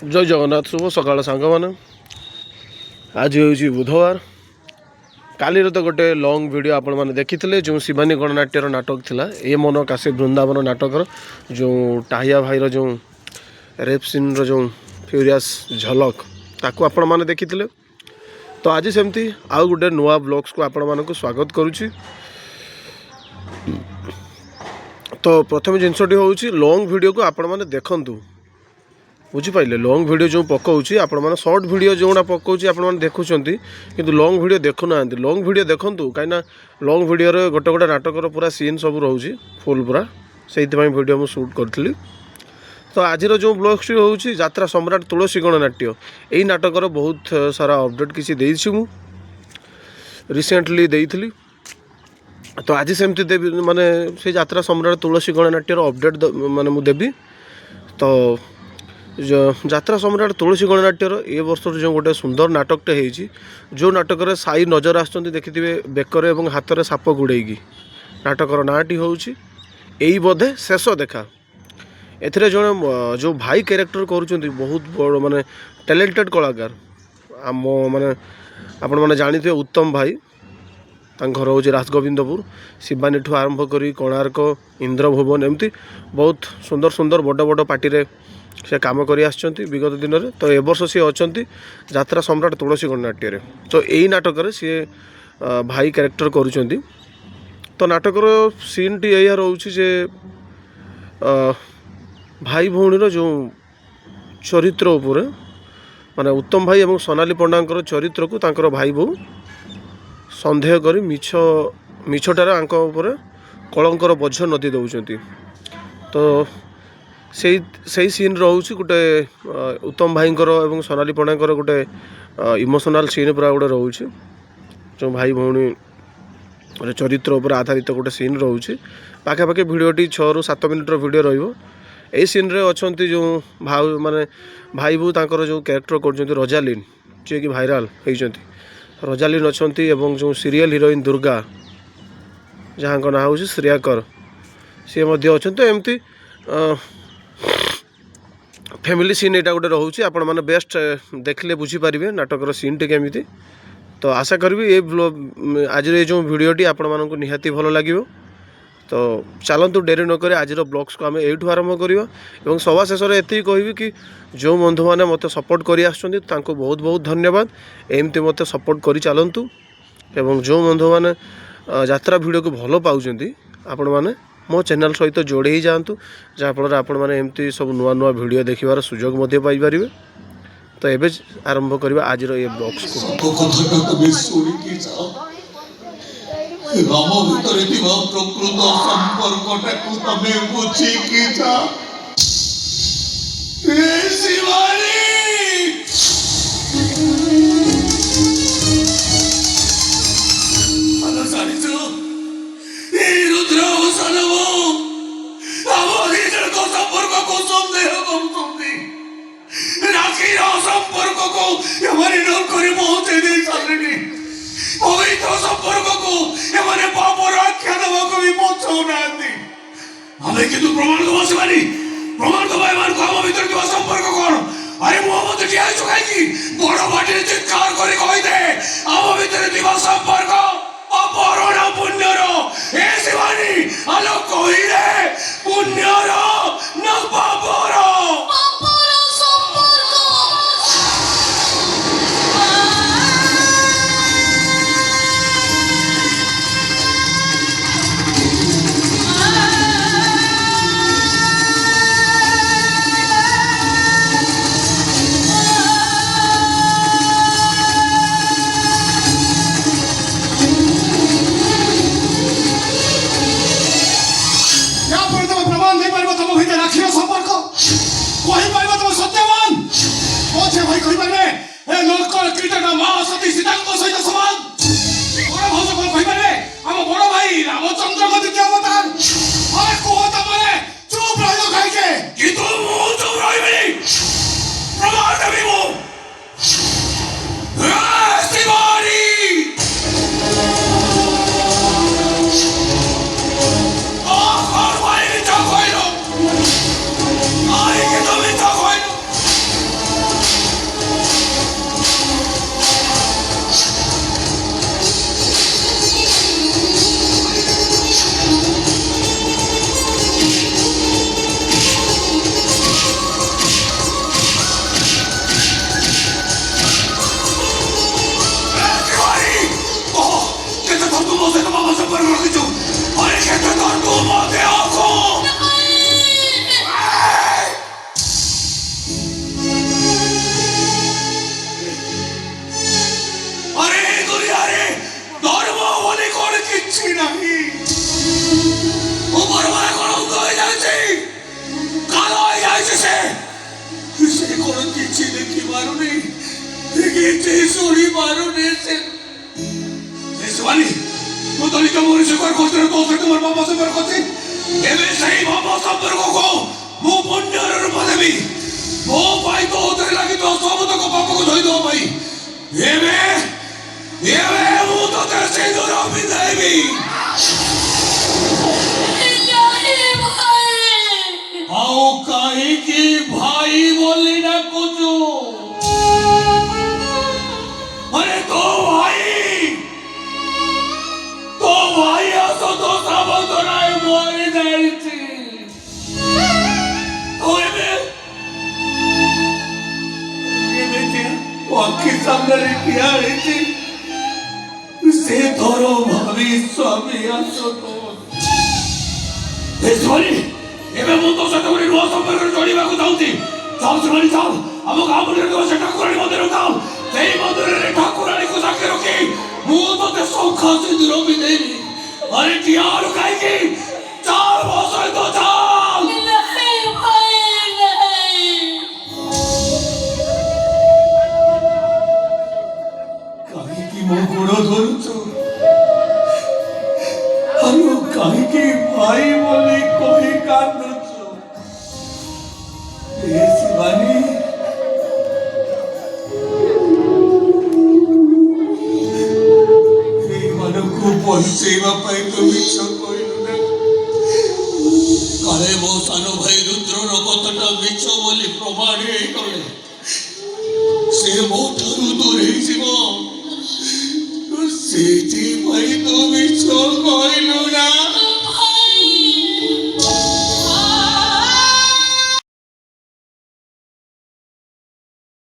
जय जगन्नाथ शुभ सकाल सांग मैंने आज हूँ बुधवार काली तो गोटे लंग वीडियो आपण मैंने देखी जो शिवानी गणनाट्यर नाटक थिला ए मन काशी वृंदावन नाटकर जो टाहिया भाईर जो रेप सीन जो फ्यूरियस झलक ताकू आपण मैंने देखी तो आज सेमती आउ गोटे नुआ ब्लॉग्स को आपण मानक स्वागत करुच्ची। तो प्रथम जिनसटी हूँ लंग वीडियो को आपण मैंने देखंतु बुझिपारे लंग वीडियो जो पकाऊँगी आपण मैंने सर्ट वीडियो जोड़ा पकाऊँगी आपण मैंने देखुं किंतु लंग वीडियो देखुना लंग वीडियो देखूँ कहीं लंग वीडियो गोटे गोटे नाटकर पूरा सीन सब रोचे फुल पूरा से वीडियो मुझे शूट करी। तो आज जो ब्लॉग्स हूँ यात्रा सम्राट तुलसी गणनाट्य यही नाटकर बहुत सारा अपडेट किसी देछि मु रिसेंटली देइथिली। तो आज सेमती देवी माने से यात्रा सम्राट तुलसी गणनाट्यर अपडेट माने मु देवी। तो यात्रा सम्राट तुलसी गणनाट्यर ए वर्ष जो गोटे सुंदर नाटकटे होती जो नाटक साई नजर आसुँच देखिथे बेकर और हाथ में साप गुड़ेगी नाटकर नाटी हूँ यही बोधे शेष देखा एथिरे जड़े जो भाई कैरेक्टर करुँच बहुत बड़ माने टैलेंटेड कलाकार आम माने आपण मैंने जानी उत्तम भाई घर हूँ राजगोविंदपुर शिवानी ठू आरंभ कर कोणार्क इंद्रभुवन एमती बहुत सुंदर सुंदर बड़ बड़ पार्टी से काम कर विगत दिन में। तो ए वर्ष सी अच्छा यात्रा सम्राट तुलसी गणनाट्य तो यही नाटक सी भाई कैरेक्टर करुँच। तो नाटकर सीन टी या रोचे जे भाई भौणीर जो चरित्र उपर माने उत्तम भाई और सोनाली पंडा चरित्र को तांकर भाई बो सन्देह कर मिछटार आंक उपर कलंकर बोझ नदी दौरान। तो से सीन रोचे गोटे उत्तम भाई और सोनाली पंडा गोटे इमोशनल सीन पूरा गोटे रोचे जो भाई भौणी चरित्र उपर आधारित गोटे सीन रोचे पाखापाखि भिडियोटी 6 ରୁ 7 मिनिटर वीडियो रही सीन रे अच्छा जो भाई माने भाई बो तांकर जो कैरेक्टर कर रजालीन जी कि भाइराल होती रजालीन अच्छा जो सीरियल हिरोइन दुर्गा जहाँ का ना हूँ श्रेयाकर सी अच्छा एमती फैमिली सीन यहाँ गोटे रोचे आपण मैंने बेस्ट देखले बुझीपारे नाटकर सीन टी केमी। तो आशा करी ये आज जो वीडियोटी आपण मानक निहाती भल लगे। तो चलतु डेरी नक आज ब्लॉग्स को आम यू आरंभ करवा सभा शेष में ये कहि कि जो बंधु मैंने मत सपोर्ट कर बहुत बहुत धन्यवाद एमती मत सपोर्ट कर चलतु एवं जो बंधु मैंने यात्रा वीडियो को भल पाँच आपण मैंने मो चैनल सहित जोड़े ही जातु जहाँफल आपण मैंने एमती सब नुआ नुआ वीडियो देखिबार सुजोग पाइपर। तो एबे आरंभ करवा आज ये ब्लॉग्स को राम भितर प्रकृत संपर्कटाकू तमे बुझिकी जा शिवानी रुद्र संपर्क को सन्देह करुँगी राखी संपर्क को हमारी नौकरी पहुंचे दे सारे पवित्र संपर्क को एमाने पापर आख्या देवा को भी पहुंचाऊ नांदी हमें किंतु प्रमाण दबा शिवानी प्रमाण दबा एमान को हम भीतर के संपर्क कोन अरे मोहम्मद टिया चुकाई की बड़ बाटी चित्कार करी कहि दे हम भीतर दिवा संपर्क अपरण पुण्यरो ए शिवानी आलो कहि रे पुण्यरो न पापरो रामचंद्र को द्वितीय अवतार अरे कहता माने चुप रहिलो खाइके किंतु मु चुप रहिबेनी प्रमाण देबी मु शिवानी और भाई मिठा खोइलो आई के तो मिठा खोइलो କଣ କିଛି ଦେଖିପାରୁନି କିଛି ଶୁଣି ପାରୁନି ସେ ଶିବାନୀ ମୁଁ ତ ନିଜ ମୁହଁରେ ସ୍ୱୀକାର କରୁଥିଲି ତୋ ସହିତ ମୋର ବାପା ସମ୍ପର୍କ ଅଛି ଏବେ ସେଇ ବାପା ସମ୍ପର୍କକୁ ମୁଁ ପୁଣ୍ୟର ରୂପ ଦେବି ମୋ ପାଇଁ ତୋ ଉପରେ ଲାଗିଥିବା ସମସ୍ତଙ୍କ ପାପକୁ ଧୋଇଦେବା ପାଇଁ ଏବେ ଏବେ ମୁଁ ତୋତେ ସିନ୍ଦୁର ପିନ୍ଧାଇବି ଆଉ କାହିଁକି ଭାଇ ବୋଲି ଡାକୁଛୁ अरे तो भाई आसो तो साबंतराय मरी जाइछि तो एबे के आखि सामने ठिया रहिछि से तोर भाभी स्वामी आसो तो सॉरी एबे मु तो सत गुरी नुआ संपर्क जोड़ीबा को चाहूछि चाल सुमानी चाल हम गाम रे तो से ठाकुराणी मंदिर चाल सेई मंदिर रे ठाकुराणी को साक्षी रखी मु तो ते सौखा सिंदूर भी देबी अरे टियार काई की चाल बसय तो चाल नहीं भाई नहीं काई की मो गोड़ धरछु अनु काई की भाई बोली कोई कांदछु ए शिवानी ବଞ୍ଚେଇବା ପାଇଁ ତ ମିଛ